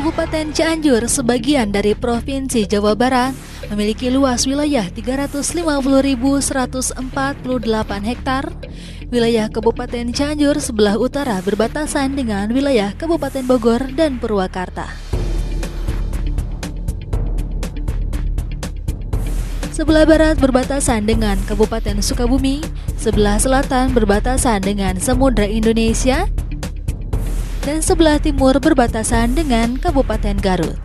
Kabupaten Cianjur, sebagian dari Provinsi Jawa Barat, memiliki luas wilayah 350.148 hektar. Wilayah Kabupaten Cianjur sebelah utara berbatasan dengan wilayah Kabupaten Bogor dan Purwakarta. Sebelah barat berbatasan dengan Kabupaten Sukabumi, sebelah selatan berbatasan dengan Samudra Indonesia, dan sebelah timur berbatasan dengan Kabupaten Garut.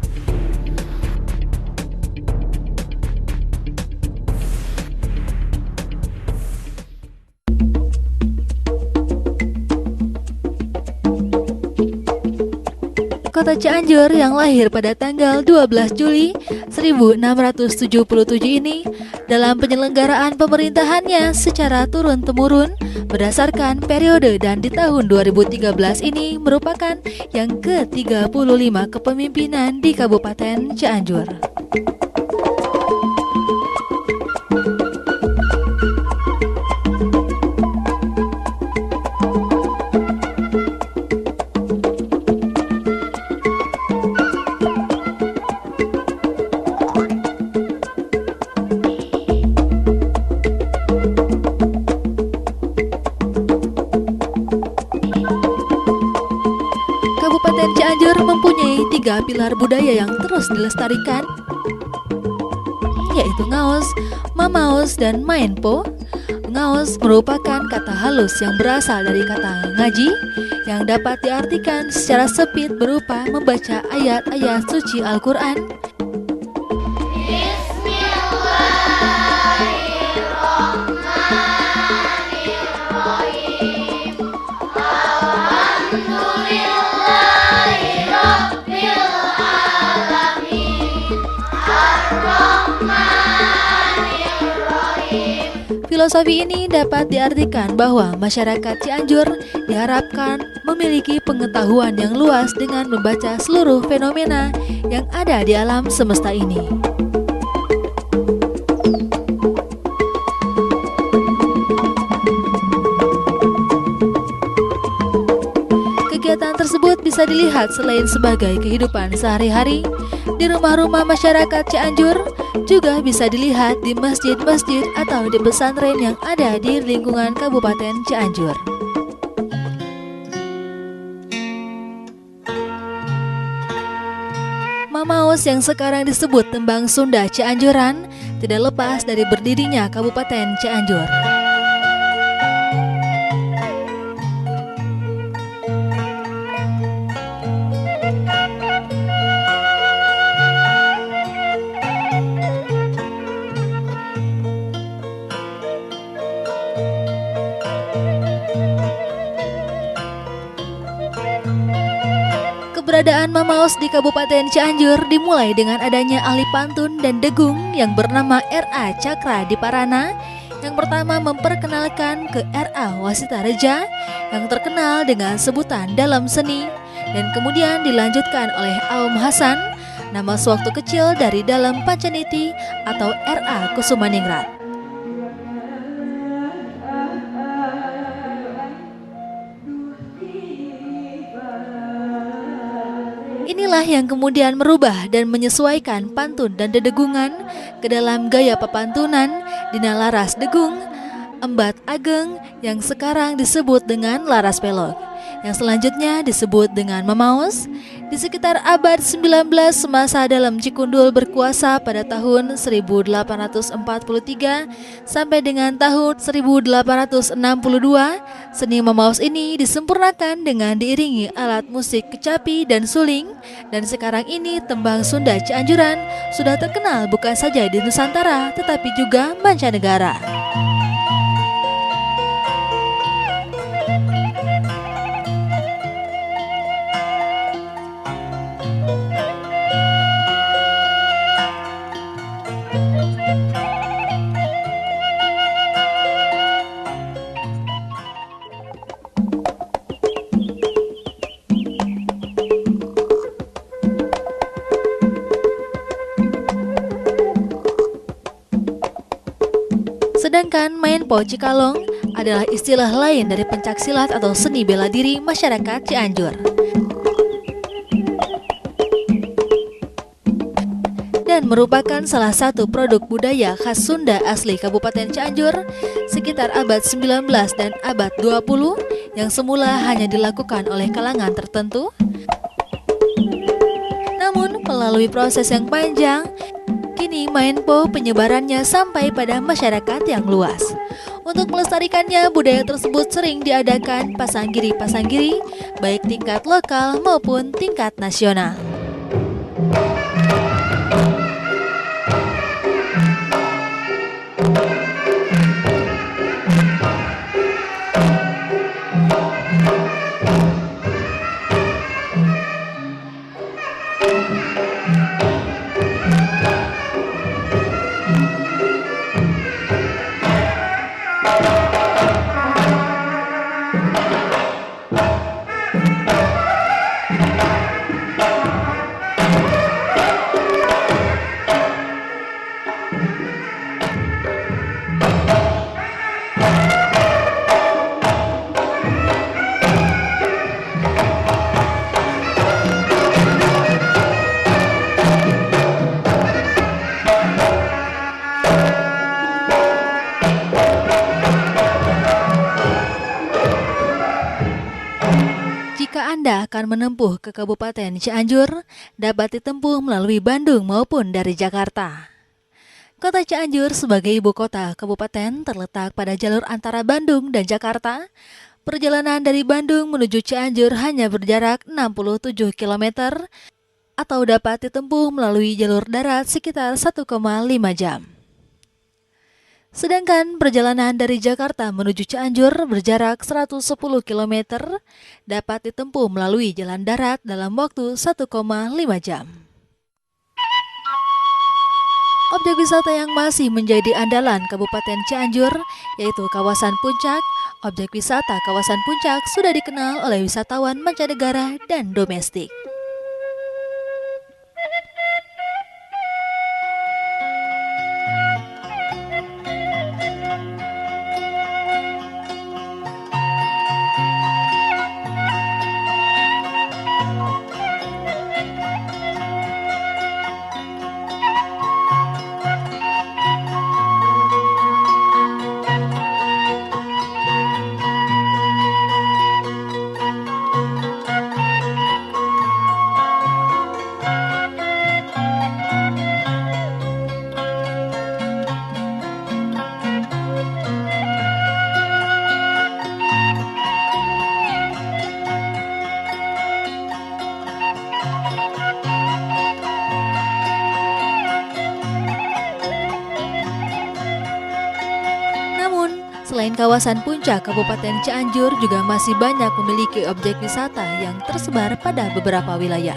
Kota Cianjur yang lahir pada tanggal 12 Juli 1677 ini dalam penyelenggaraan pemerintahannya secara turun-temurun berdasarkan periode, dan di tahun 2013 ini merupakan yang ke-35 kepemimpinan di Kabupaten Cianjur. Kabupaten Cianjur mempunyai 3 pilar budaya yang terus dilestarikan, yaitu ngaos, mamaos, dan mainpo. Ngaos merupakan kata halus yang berasal dari kata ngaji, yang dapat diartikan secara sempit berupa membaca ayat-ayat suci Al-Quran. Filosofi ini dapat diartikan bahwa masyarakat Cianjur diharapkan memiliki pengetahuan yang luas dengan membaca seluruh fenomena yang ada di alam semesta ini. Kegiatan tersebut bisa dilihat selain sebagai kehidupan sehari-hari di rumah-rumah masyarakat Cianjur, juga bisa dilihat di masjid-masjid atau di pesantren yang ada di lingkungan Kabupaten Cianjur. Mamaos yang sekarang disebut tembang Sunda Cianjuran tidak lepas dari berdirinya Kabupaten Cianjur. Keberadaan mamaos di Kabupaten Cianjur dimulai dengan adanya ahli pantun dan degung yang bernama R.A. Cakra Diparana, yang pertama memperkenalkan ke R.A. Wasita Reja yang terkenal dengan sebutan Dalam Seni, dan kemudian dilanjutkan oleh Aum Hasan, nama sewaktu kecil dari Dalam Pancaniti atau R.A. Kusumaningrat. Inilah yang kemudian merubah dan menyesuaikan pantun dan dedegungan ke dalam gaya pepantunan dina laras degung, embat ageng yang sekarang disebut dengan laras pelok, yang selanjutnya disebut dengan mamaos. Di sekitar abad 19 semasa Dalam Cikundul berkuasa pada tahun 1843 sampai dengan tahun 1862, seni mamaos ini disempurnakan dengan diiringi alat musik kecapi dan suling, dan sekarang ini tembang Sunda Cianjuran sudah terkenal bukan saja di Nusantara tetapi juga mancanegara. Sedangkan mainpo Cikalong adalah istilah lain dari pencaksilat atau seni bela diri masyarakat Cianjur. merupakan salah satu produk budaya khas Sunda asli Kabupaten Cianjur sekitar abad 19 dan abad 20 yang semula hanya dilakukan oleh kalangan tertentu. Namun melalui proses yang panjang, kini Mainpo penyebarannya sampai pada masyarakat yang luas. Untuk melestarikannya, budaya tersebut sering diadakan pasanggiri-pasanggiri, baik tingkat lokal maupun tingkat nasional. Jika Anda akan menempuh ke Kabupaten Cianjur, dapat ditempuh melalui Bandung maupun dari Jakarta. Kota Cianjur sebagai ibu kota kabupaten terletak pada jalur antara Bandung dan Jakarta. Perjalanan dari Bandung menuju Cianjur hanya berjarak 67 km atau dapat ditempuh melalui jalur darat sekitar 1,5 jam. Sedangkan perjalanan dari Jakarta menuju Cianjur berjarak 110 km dapat ditempuh melalui jalan darat dalam waktu 1,5 jam. Objek wisata yang masih menjadi andalan Kabupaten Cianjur yaitu kawasan Puncak. Objek wisata kawasan Puncak sudah dikenal oleh wisatawan mancanegara dan domestik. Selain kawasan Puncak, Kabupaten Cianjur juga masih banyak memiliki objek wisata yang tersebar pada beberapa wilayah.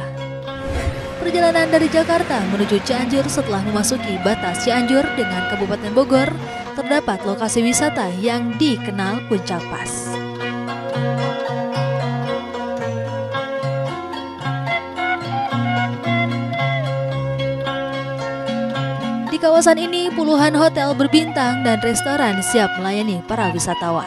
Perjalanan dari Jakarta menuju Cianjur setelah memasuki batas Cianjur dengan Kabupaten Bogor, terdapat lokasi wisata yang dikenal Puncak Pas. Di kawasan ini, puluhan hotel berbintang dan restoran siap melayani para wisatawan.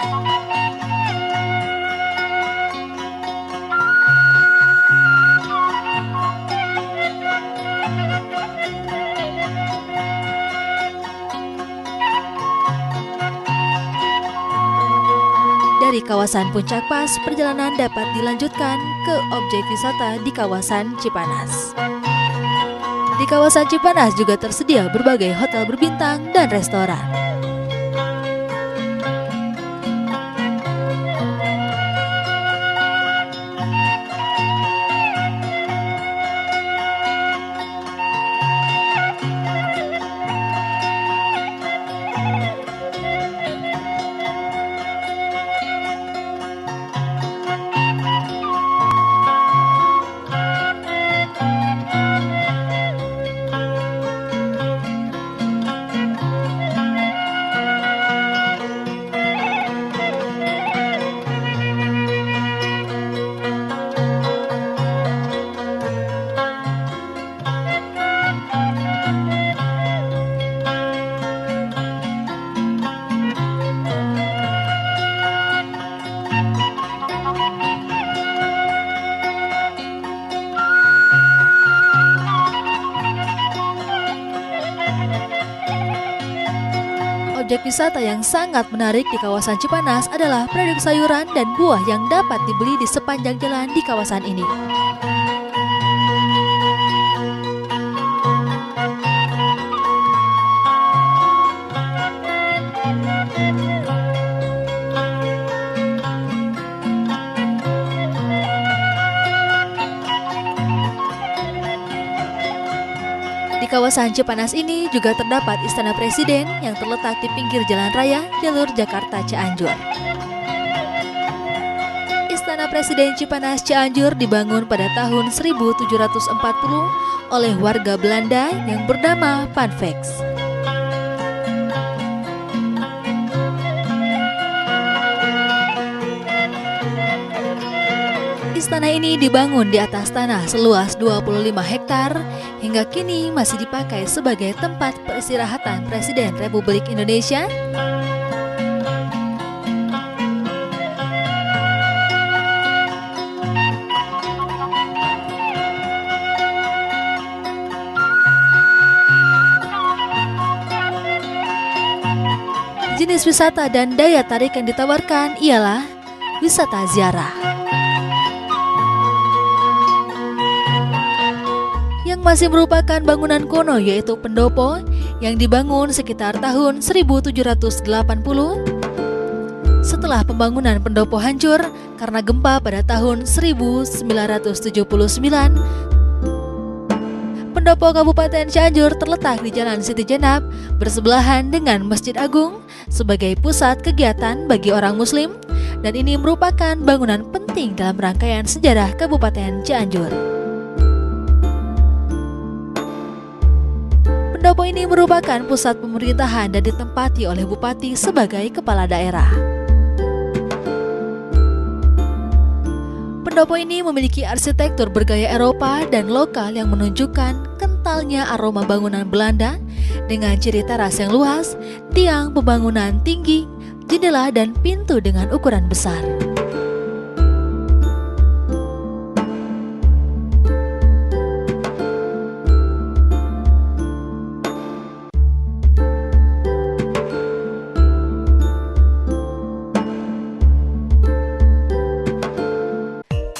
Dari kawasan Puncak Pas, perjalanan dapat dilanjutkan ke objek wisata di kawasan Cipanas. Di kawasan Cipanas juga tersedia berbagai hotel berbintang dan restoran. objek wisata yang sangat menarik di kawasan Cipanas adalah produk sayuran dan buah yang dapat dibeli di sepanjang jalan di kawasan ini. Di kawasan Cipanas ini juga terdapat Istana Presiden yang terletak di pinggir jalan raya jalur Jakarta Cianjur. Istana Presiden Cipanas Cianjur dibangun pada tahun 1740 oleh warga Belanda yang bernama Panfex. Istana ini dibangun di atas tanah seluas 25 hektar, hingga kini masih dipakai sebagai tempat peristirahatan Presiden Republik Indonesia. Jenis wisata dan daya tarik yang ditawarkan ialah wisata ziarah. Yang masih merupakan bangunan kuno yaitu pendopo yang dibangun sekitar tahun 1780. Setelah pembangunan pendopo hancur karena gempa pada tahun 1979, pendopo Kabupaten Cianjur terletak di Jalan Siti Jenab bersebelahan dengan Masjid Agung sebagai pusat kegiatan bagi orang Muslim, dan ini merupakan bangunan penting dalam rangkaian sejarah Kabupaten Cianjur. Pendopo ini merupakan pusat pemerintahan dan ditempati oleh bupati sebagai kepala daerah. Pendopo ini memiliki arsitektur bergaya Eropa dan lokal yang menunjukkan kentalnya aroma bangunan Belanda dengan ciri teras yang luas, tiang pembangunan tinggi, jendela dan pintu dengan ukuran besar.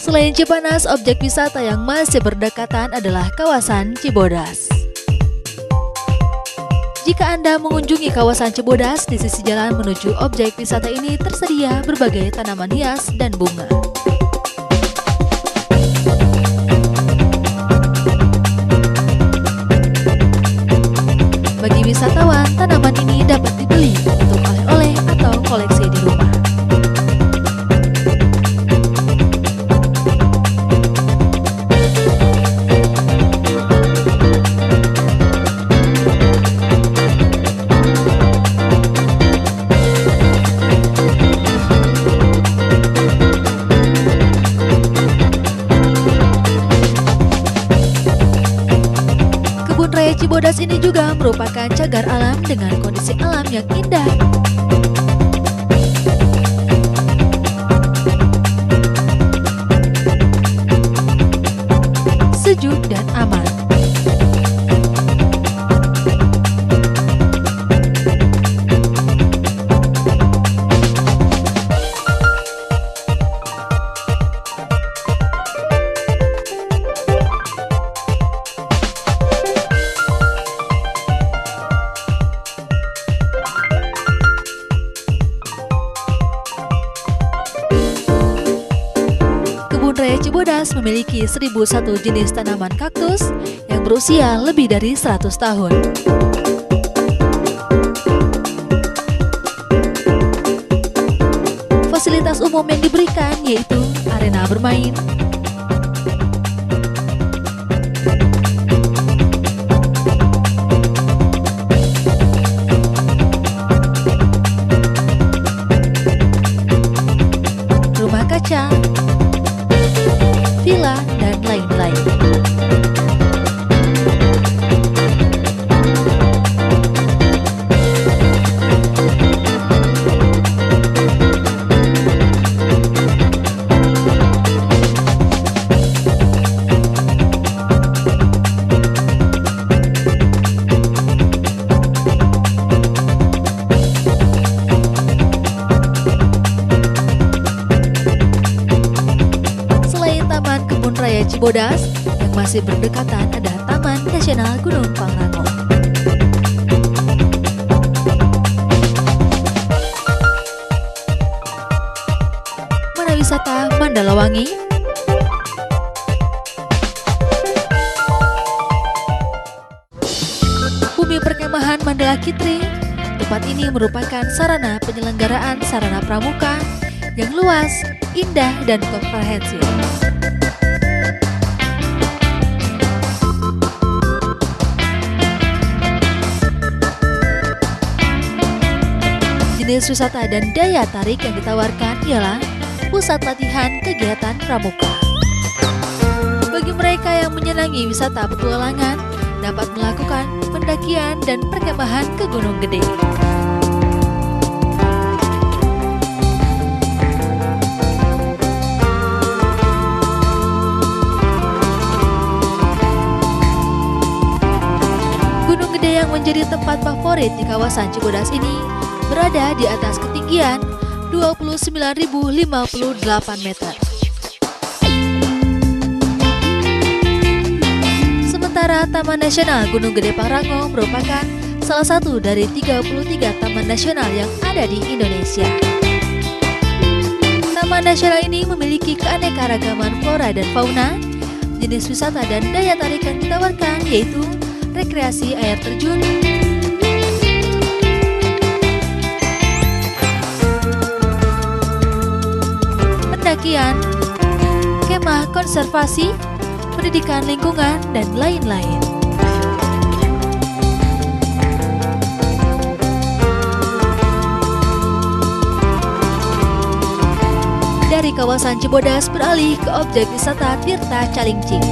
Selain Cipanas, objek wisata yang masih berdekatan adalah kawasan Cibodas. Jika Anda mengunjungi kawasan Cibodas, di sisi jalan menuju objek wisata ini tersedia berbagai tanaman hias dan bunga. Bagi wisatawan, tanaman ini dapat dibeli untuk oleh-oleh atau koleksi di rumah. Cibodas ini juga merupakan cagar alam dengan kondisi alam yang indah. Sejuk dan aman. Kebun Raya Cibodas memiliki 1001 jenis tanaman kaktus yang berusia lebih dari 100 tahun. Fasilitas umum yang diberikan yaitu arena bermain, rumah kaca, villa, dan lain-lain. Cibodas, yang masih berdekatan ada Taman Nasional Gunung Pangrango. Wisata Mandalawangi, Bumi Perkemahan Mandala Kitri. Tempat ini merupakan sarana penyelenggaraan sarana pramuka yang luas, indah, dan komprehensif. Jenis wisata dan daya tarik yang ditawarkan ialah pusat latihan kegiatan pramuka. Bagi mereka yang menyenangi wisata petualangan, dapat melakukan pendakian dan perkemahan ke Gunung Gede. Gunung Gede yang menjadi tempat favorit di kawasan Cibodas ini berada di atas ketinggian 29.058 meter. Sementara Taman Nasional Gunung Gede Pangrango merupakan salah satu dari 33 taman nasional yang ada di Indonesia. Taman nasional ini memiliki keanekaragaman flora dan fauna. Jenis wisata dan daya tarik yang ditawarkan yaitu rekreasi air terjun, pendakian, kemah konservasi, pendidikan lingkungan, dan lain-lain. Dari kawasan Cibodas beralih ke objek wisata Tirta Calincing.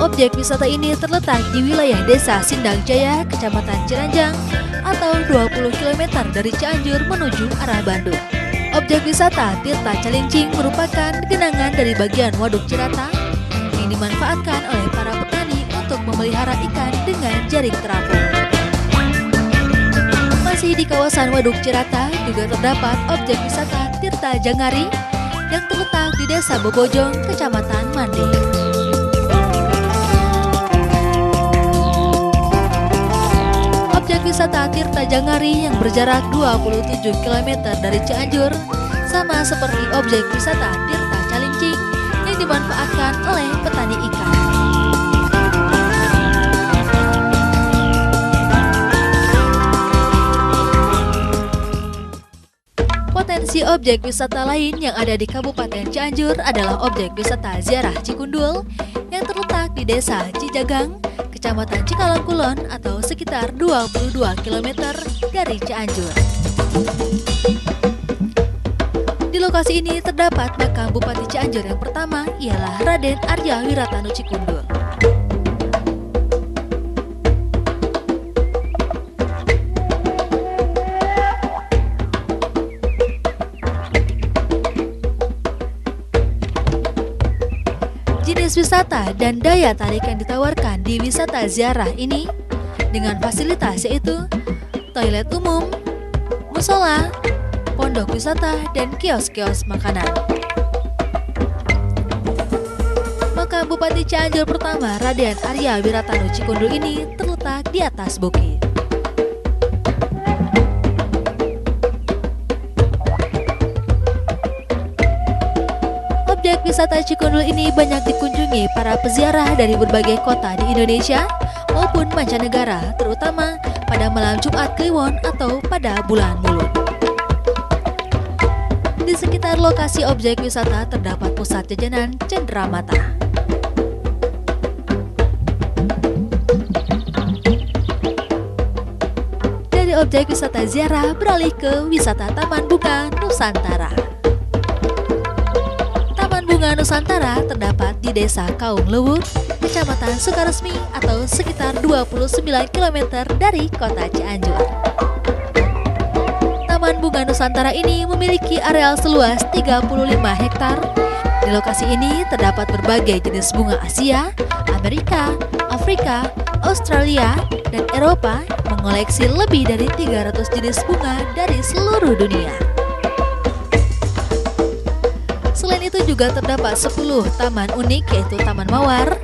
Objek wisata ini terletak di wilayah Desa Sindang Jaya, Kecamatan Ciranjang, atau 20 km dari Cianjur menuju arah Bandung. Objek wisata Tirta Calincing merupakan genangan dari bagian Waduk Cirata yang dimanfaatkan oleh para petani untuk memelihara ikan dengan jaring terapung. Masih di kawasan Waduk Cirata juga terdapat objek wisata Tirta Jangari yang terletak di Desa Bobojong, Kecamatan Mande. Objek wisata Tirta Jangari yang berjarak 27 km dari Cianjur sama seperti objek wisata Tirta Calincing yang dimanfaatkan oleh petani ikan. Potensi objek wisata lain yang ada di Kabupaten Cianjur adalah objek wisata Ziarah Cikundul yang terletak di Desa Cijagang, Kecamatan Cikalongkulon atau sekitar 22 km dari Cianjur. Di lokasi ini terdapat makam Bupati Cianjur yang pertama ialah Raden Arya Wiratanu Cikundul. Jenis wisata dan daya tarik yang ditawarkan di wisata ziarah ini dengan fasilitas yaitu toilet umum, musola, pondok wisata, dan kios-kios makanan. Makam Bupati Cianjur pertama Raden Arya Wiratanu Cikundul ini terletak di atas bukit. Objek wisata Cikundul ini banyak dikunjungi para peziarah dari berbagai kota di Indonesia maupun mancanegara, terutama pada malam Jumat Kliwon atau pada bulan Mulud. Di sekitar lokasi objek wisata terdapat pusat jajanan Cenderamata. Dari objek wisata ziarah beralih ke wisata Taman Bunga Nusantara. Bunga Nusantara terdapat di Desa Kaung Lewuk, Kecamatan Sukaresmi atau sekitar 29 km dari kota Cianjur. Taman Bunga Nusantara ini memiliki areal seluas 35 hektar. Di lokasi ini terdapat berbagai jenis bunga Asia, Amerika, Afrika, Australia, dan Eropa mengoleksi lebih dari 300 jenis bunga dari seluruh dunia. Selain itu juga terdapat 10 taman unik, yaitu Taman Mawar,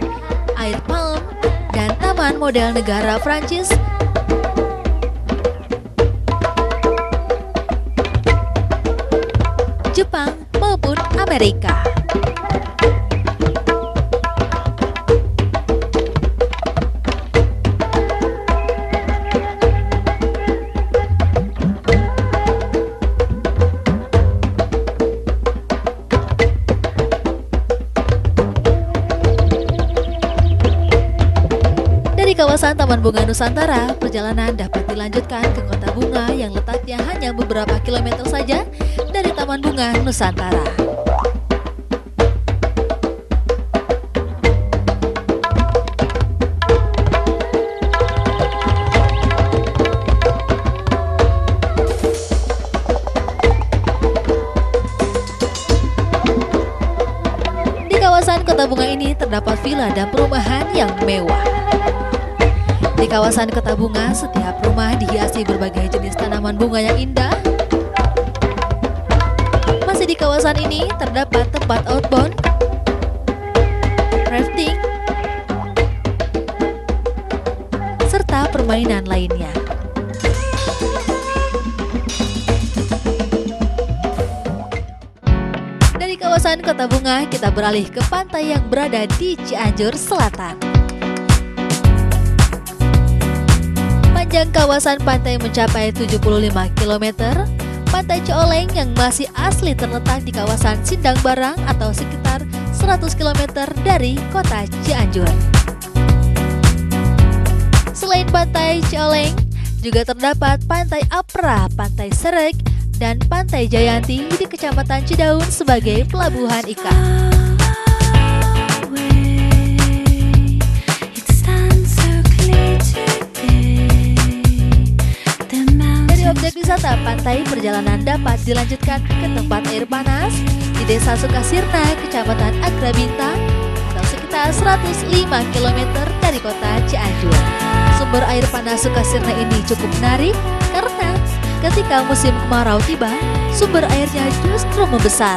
Air Palm, dan taman model negara Prancis, Jepang, maupun Amerika. Dari kawasan Taman Bunga Nusantara, perjalanan dapat dilanjutkan ke Kota Bunga yang letaknya hanya beberapa kilometer saja dari Taman Bunga Nusantara. Di kawasan Kota Bunga ini terdapat villa dan perumahan yang mewah. Di kawasan Kota Bunga, setiap rumah dihiasi berbagai jenis tanaman bunga yang indah. Masih di kawasan ini terdapat tempat outbound, rafting, serta permainan lainnya. Dari kawasan Kota Bunga, kita beralih ke pantai yang berada di Cianjur Selatan. Panjang kawasan pantai mencapai 75 km. Pantai Cioleng yang masih asli terletak di kawasan Sindang Barang atau sekitar 100 km dari kota Cianjur. Selain Pantai Cioleng, juga terdapat Pantai Apra, Pantai Serek, dan Pantai Jayanti di Kecamatan Cidaun sebagai pelabuhan ikan. Objek wisata pantai, perjalanan dapat dilanjutkan ke tempat air panas di Desa Sukasirna, Kecamatan Agrabinta, atau sekitar 105 km dari kota Cianjur. Sumber air panas Sukasirna ini cukup menarik karena ketika musim kemarau tiba, sumber airnya justru membesar.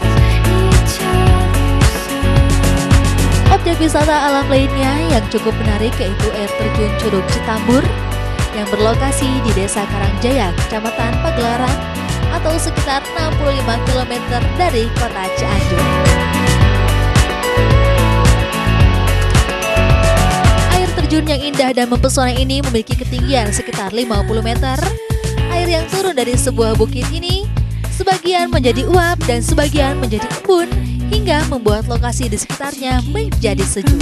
Objek wisata alam lainnya yang cukup menarik yaitu air terjun Curug Citambur yang berlokasi di Desa Karangjaya, Kecamatan Pagelaran, atau sekitar 65 km dari kota Cianjur. Air terjun yang indah dan mempesona ini memiliki ketinggian sekitar 50 meter. Air yang turun dari sebuah bukit ini sebagian menjadi uap dan sebagian menjadi embun hingga membuat lokasi di sekitarnya menjadi sejuk.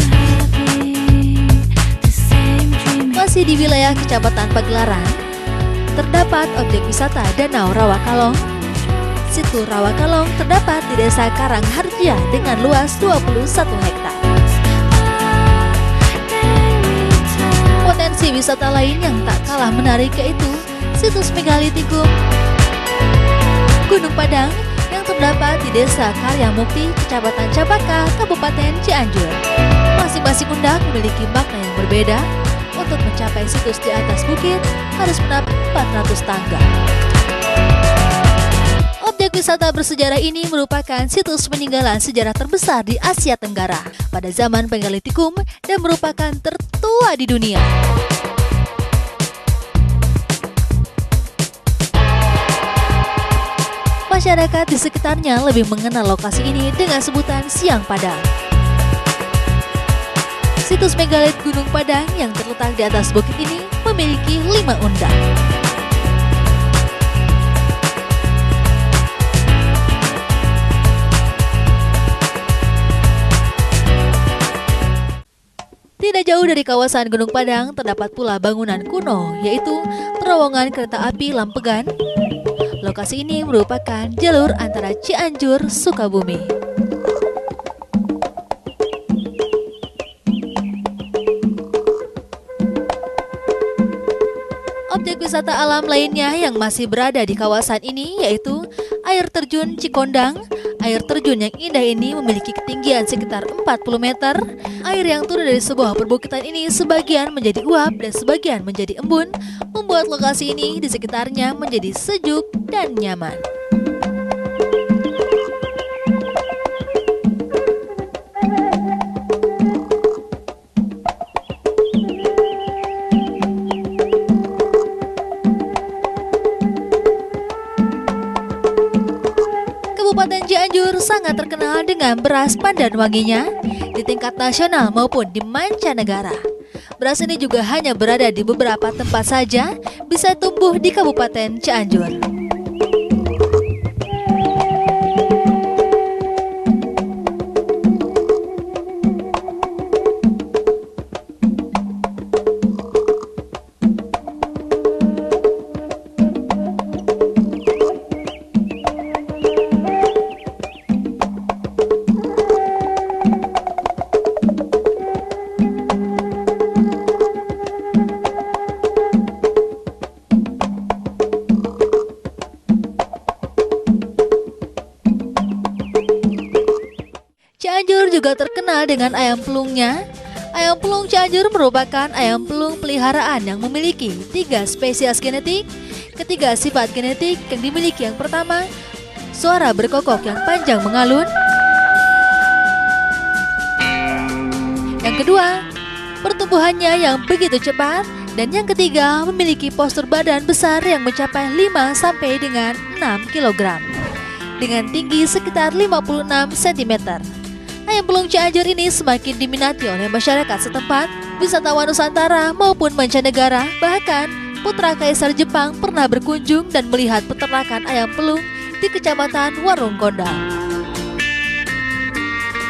Masih di wilayah Kecamatan Pagelaran, terdapat objek wisata Danau Rawakalong. Situ Rawakalong terdapat di Desa Karangharja dengan luas 21 hektar. Potensi wisata lain yang tak kalah menarik yaitu situs megalitikum Gunung Padang yang terdapat di Desa Karyamukti, Kecamatan Capaka, Kabupaten Cianjur. Masing-masing undang memiliki makna yang berbeda. Untuk mencapai situs di atas bukit harus menaiki 400 tangga. Objek wisata bersejarah ini merupakan situs peninggalan sejarah terbesar di Asia Tenggara pada zaman Megalitikum dan merupakan tertua di dunia. Masyarakat di sekitarnya lebih mengenal lokasi ini dengan sebutan Siang Padang. Situs megalit Gunung Padang yang terletak di atas bukit ini memiliki 5 undang. Tidak jauh dari kawasan Gunung Padang terdapat pula bangunan kuno, yaitu terowongan kereta api Lampegan. Lokasi ini merupakan jalur antara Cianjur, Sukabumi. Objek wisata alam lainnya yang masih berada di kawasan ini yaitu air terjun Cikondang. Air terjun yang indah ini memiliki ketinggian sekitar 40 meter. Air yang turun dari sebuah perbukitan ini sebagian menjadi uap dan sebagian menjadi embun, membuat lokasi ini di sekitarnya menjadi sejuk dan nyaman. Kabupaten Cianjur sangat terkenal dengan beras pandan wanginya di tingkat nasional maupun di mancanegara. Beras ini juga hanya berada di beberapa tempat saja bisa tumbuh di Kabupaten Cianjur. Cianjur juga terkenal dengan ayam pelungnya. Ayam pelung Cianjur merupakan ayam pelung peliharaan yang memiliki 3 spesies genetik. Ketiga sifat genetik yang dimiliki: yang pertama, suara berkokok yang panjang mengalun. Yang kedua, pertumbuhannya yang begitu cepat. Dan yang ketiga, memiliki postur badan besar yang mencapai 5 sampai dengan 6 kg dengan tinggi sekitar 56 cm. Ayam pelung Cianjur ini semakin diminati oleh masyarakat setempat, wisatawan Nusantara maupun mancanegara. Bahkan putra kaisar Jepang pernah berkunjung dan melihat peternakan ayam pelung di Kecamatan Warung Kondang.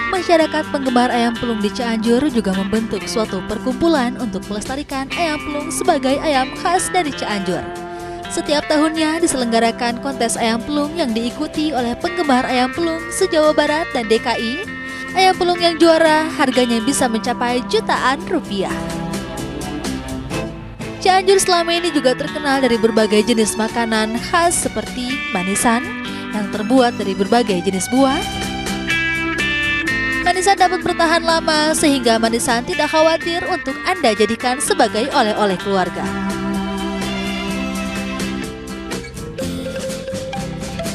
Masyarakat penggemar ayam pelung di Cianjur juga membentuk suatu perkumpulan untuk melestarikan ayam pelung sebagai ayam khas dari Cianjur. Setiap tahunnya diselenggarakan kontes ayam pelung yang diikuti oleh penggemar ayam pelung se-Jawa Barat dan DKI. Ayam pelung yang juara harganya bisa mencapai jutaan rupiah. Cianjur selama ini juga terkenal dari berbagai jenis makanan khas seperti manisan yang terbuat dari berbagai jenis buah. Manisan dapat bertahan lama sehingga manisan tidak khawatir untuk Anda jadikan sebagai oleh-oleh keluarga.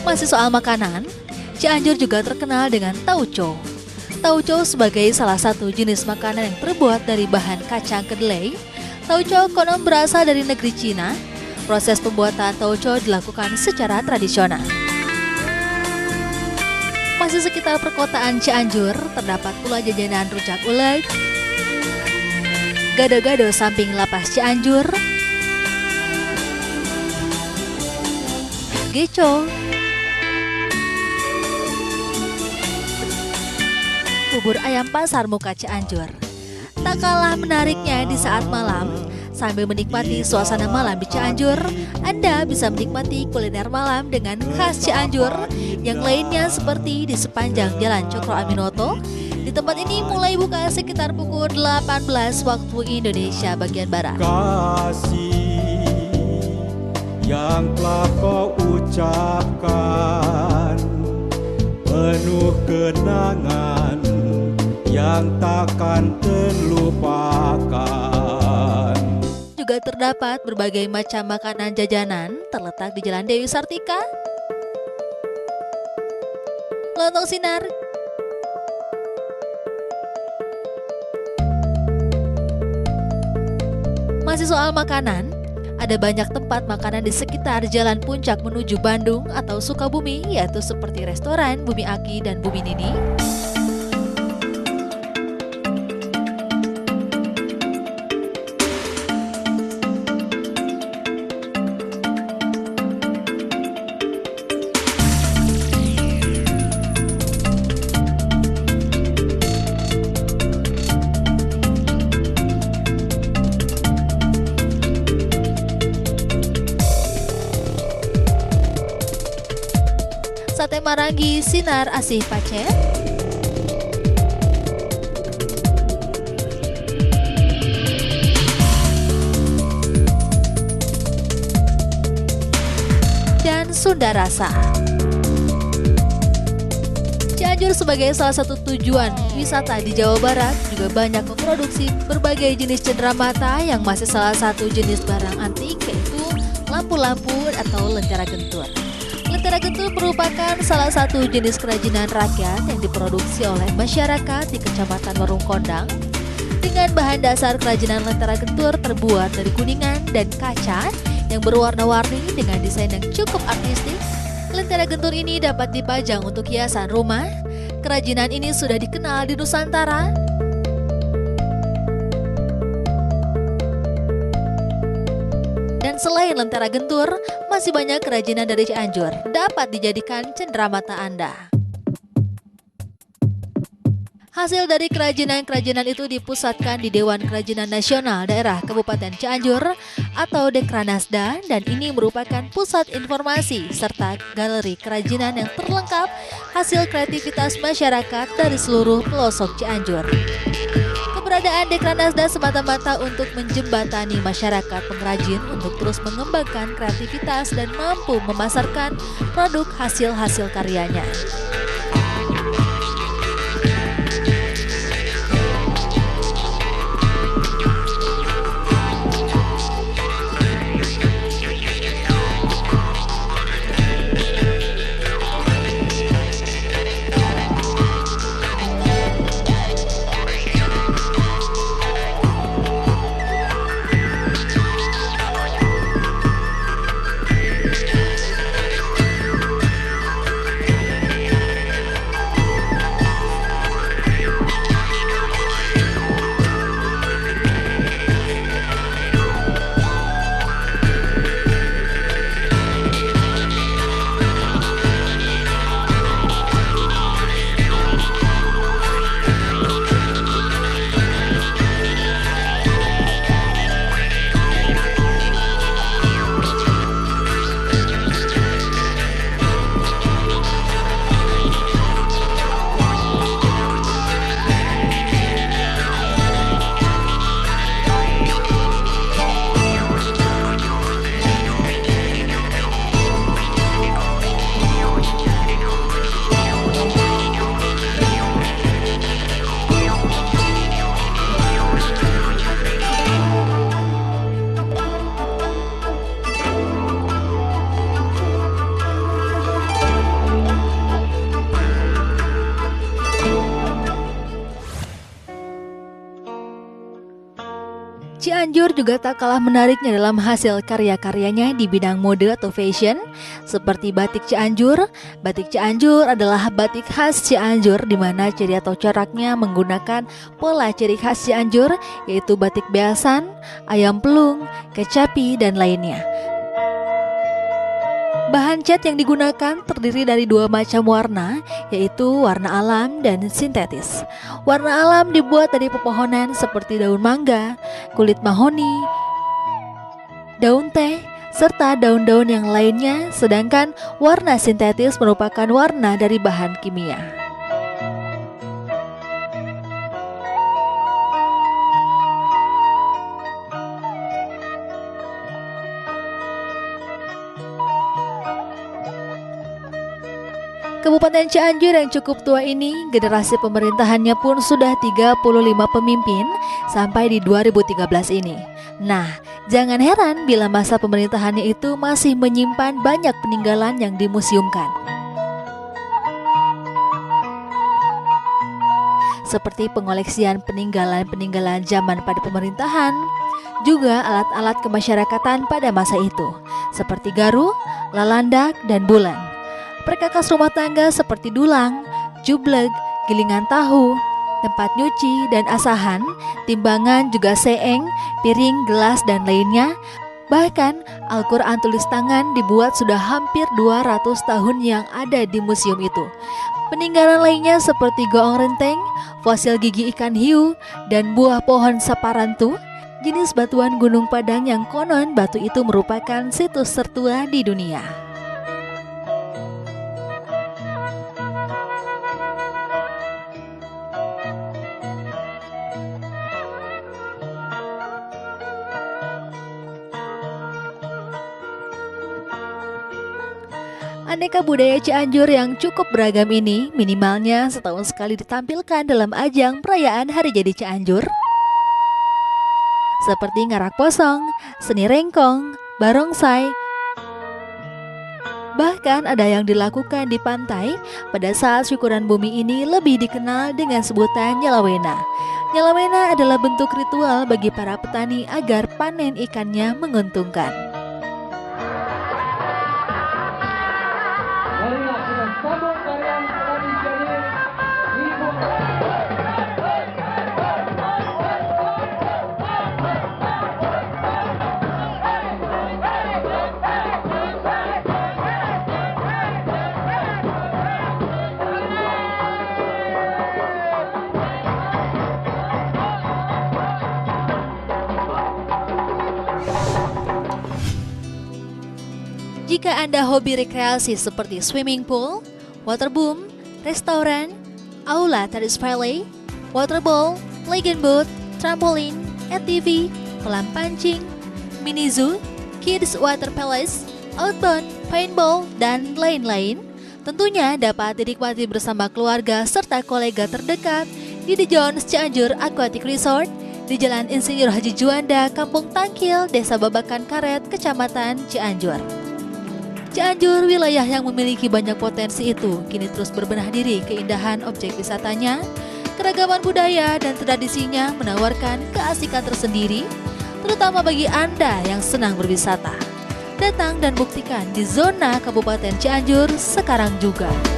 Masih soal makanan, Cianjur juga terkenal dengan tauco. Tauco sebagai salah satu jenis makanan yang terbuat dari bahan kacang kedelai. Tauco konon berasal dari negeri Cina. Proses pembuatan tauco dilakukan secara tradisional. Masih sekitar perkotaan Cianjur, terdapat pula jajanan rujak ulek, gado-gado samping lapas Cianjur, geco, bubur ayam pasar muka Cianjur. Tak kalah menariknya di saat malam, sambil menikmati suasana malam di Cianjur, Anda bisa menikmati kuliner malam dengan khas Cianjur yang lainnya seperti di sepanjang Jalan Cokro Aminoto. Di tempat ini mulai buka sekitar pukul 18 waktu Indonesia bagian Barat. Kasih yang telah kau ucapkan, penuh kenangan yang takkan terlupakan. Juga terdapat berbagai macam makanan jajanan terletak di Jalan Dewi Sartika, Lontong Sinar, masih soal makanan, ada banyak tempat makanan di sekitar Jalan Puncak menuju Bandung atau Sukabumi, yaitu seperti restoran Bumi Aki dan Bumi Nini. Sate Marangi Sinar Asih Pacet, dan Sunda Rasa. Cianjur sebagai salah satu tujuan wisata di Jawa Barat juga banyak memproduksi berbagai jenis cenderamata yang masih salah satu jenis barang antik, yaitu lampu-lampu atau lentera gentur. Lentera gentur merupakan salah satu jenis kerajinan rakyat yang diproduksi oleh masyarakat di Kecamatan Warung Kondang. Dengan bahan dasar kerajinan lentera gentur terbuat dari kuningan dan kaca yang berwarna-warni dengan desain yang cukup artistik, Lentera gentur ini dapat dipajang untuk hiasan rumah. Kerajinan ini sudah dikenal di Nusantara. Dan selain lentera gentur, masih banyak kerajinan dari Cianjur dapat dijadikan cenderamata Anda. Hasil dari kerajinan-kerajinan itu dipusatkan di Dewan Kerajinan Nasional Daerah Kabupaten Cianjur atau Dekranasda, dan ini merupakan pusat informasi serta galeri kerajinan yang terlengkap hasil kreativitas masyarakat dari seluruh pelosok Cianjur. Keberadaan Dekranasda semata-mata untuk menjembatani masyarakat pengrajin untuk terus mengembangkan kreativitas dan mampu memasarkan produk hasil-hasil karyanya. Cianjur juga tak kalah menariknya dalam hasil karya-karyanya di bidang mode atau fashion, seperti batik Cianjur. Batik Cianjur adalah batik khas Cianjur di mana ciri atau coraknya menggunakan pola ciri khas Cianjur, yaitu batik beasan, ayam pelung, kecapi, dan lainnya. Bahan cat yang digunakan terdiri dari dua macam warna, yaitu warna alam dan sintetis. Warna alam dibuat dari pepohonan seperti daun mangga, kulit mahoni, daun teh, serta daun-daun yang lainnya, sedangkan warna sintetis merupakan warna dari bahan kimia. Kabupaten Cianjur yang cukup tua ini, generasi pemerintahannya pun sudah 35 pemimpin sampai di 2013 ini. Nah, jangan heran bila masa pemerintahannya itu masih menyimpan banyak peninggalan yang dimuseumkan. Seperti pengoleksian peninggalan-peninggalan zaman pada pemerintahan, juga alat-alat kemasyarakatan pada masa itu, seperti garu, lalandak, dan bulan. Perkakas rumah tangga seperti dulang, jublek, gilingan tahu, tempat nyuci dan asahan, timbangan juga seeng, piring, gelas, dan lainnya. Bahkan Al-Quran tulis tangan dibuat sudah hampir 200 tahun yang ada di museum itu. Peninggalan lainnya seperti goong renteng, fosil gigi ikan hiu, dan buah pohon saparantu, jenis batuan Gunung Padang yang konon batu itu merupakan situs tertua di dunia. Aneka budaya Cianjur yang cukup beragam ini minimalnya setahun sekali ditampilkan dalam ajang perayaan Hari Jadi Cianjur, seperti ngarak posong, seni rengkong, barongsai. Bahkan ada yang dilakukan di pantai pada saat syukuran bumi ini lebih dikenal dengan sebutan nyalawena. Nyalawena adalah bentuk ritual bagi para petani agar panen ikannya menguntungkan. Jika Anda hobi rekreasi seperti swimming pool, waterboom, restoran, aula tenis volley, waterball, lagoon boat, trampolin, ATV, kolam pancing, mini zoo, kids water palace, outbound, paintball, dan lain-lain, tentunya dapat dinikmati bersama keluarga serta kolega terdekat di The Jones Cianjur Aquatic Resort di Jalan Insinyur Haji Juanda, Kampung Tangkil, Desa Babakan Karet, Kecamatan Cianjur. Cianjur, wilayah yang memiliki banyak potensi itu, kini terus berbenah diri keindahan objek wisatanya, keragaman budaya dan tradisinya menawarkan keasikan tersendiri, terutama bagi Anda yang senang berwisata. Datang dan buktikan di zona Kabupaten Cianjur sekarang juga.